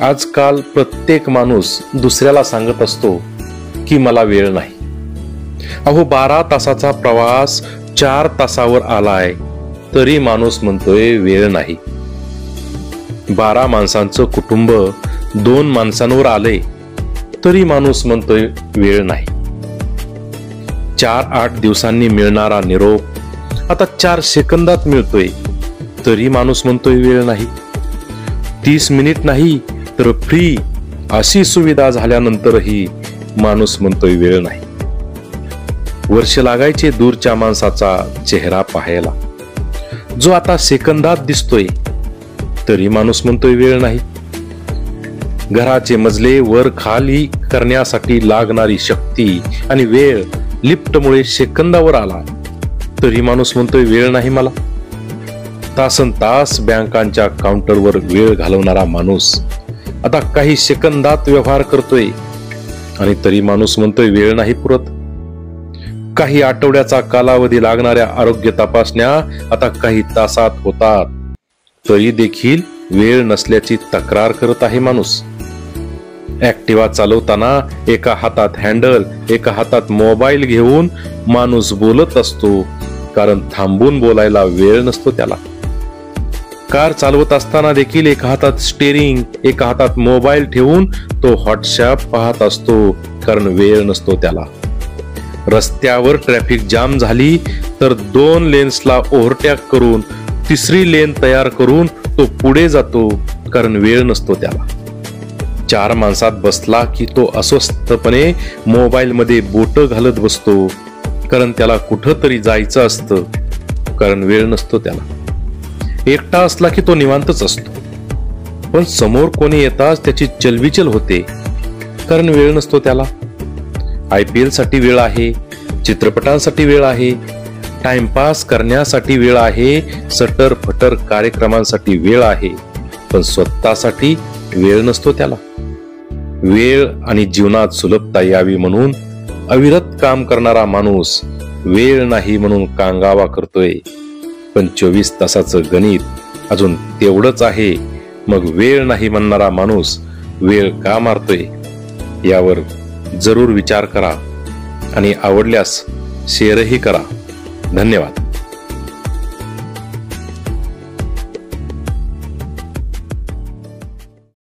आजकाल प्रत्येक माणूस दुसऱ्याला सांगत असतो की मला वेळ नाही. अहो 12 तासाचा प्रवास 4 तासावर आलाय तरी माणूस म्हणतोय वेळ नाही. 12 माणसांचं कुटुंब 2 माणसांवर आले तरी माणूस म्हणतोय वेळ नाही. 4-8 दिवसांनी मिळणारा निरोप आता 4 सेकंदात मिळतोय तरी माणूस म्हणतोय वेळ नाही. 30 मिनिट नाही तर फ्री अशी सुविधा झाल्यानंतरही माणूस म्हणतोय वेळ नाही. वर्ष लागायचे दूरच्या माणसाचा चेहरा पाहायला, जो आता सेकंदात दिसतोय तरी माणूस म्हणतोय वेळ नाही. घराचे मजले वर खाली करण्यासाठी लागणारी शक्ती आणि वेळ लिफ्टमुळे सेकंदावर आला तरी माणूस म्हणतोय वेळ नाही मला. तासन तास बँकांच्या काउंटरवर वेळ घालवणारा माणूस आता काही सेकंदात व्यवहार करतोय आणि तरी माणूस म्हणतोय वेळ नाही पुरत. काही आठवड्याचा कालावधी लागणाऱ्या आरोग्य तपासण्या आता काही तासात होतात तरी देखील वेळ नसल्याची तक्रार करत आहे माणूस. ऍक्टिव्हा चालवताना एका हातात हँडल एका हातात मोबाईल घेऊन माणूस बोलत असतो, कारण थांबून बोलायला वेळ नसतो त्याला. कार चालवत असताना देखील एका हातात स्टेरिंग एका हातात मोबाईल ठेवून तो व्हॉट्सअप पाहत असतो, कारण वेळ नसतो त्याला. रस्त्यावर ट्रॅफिक जाम झाली तर 2 लेन्सला ओव्हरटेक करून 3री लेन तयार करून तो पुढे जातो, कारण वेळ नसतो त्याला. 4 माणसात बसला की तो अस्वस्थपणे मोबाईल मध्ये बोट घालत बसतो, कारण त्याला कुठं तरी जायचं असतं, कारण वेळ नसतो त्याला. एकटा असला की तो निवांतच असतो, पण समोर कोणी येताच त्याची चलबिचल होते, कारण वेळ नसतो त्याला. IPL साठी वेळ आहे, चित्रपटांसाठी वेळ आहे, टाइमपास करण्यासाठी वेळ आहे, सटर फटर कार्यक्रमांसाठी वेळ आहे, पण स्वतःसाठी वेळ नसतो त्याला. वेळ आणि जीवनात सुलभता यावी म्हणून अविरत काम करणारा माणूस वेळ नाही म्हणून कांगावा करतोय, पण 24 तासाचं गणित अजून तेवढंच आहे. मग वेळ नाही म्हणणारा माणूस वेळ का मारतोय यावर जरूर विचार करा आणि आवडल्यास शेअरही करा. धन्यवाद.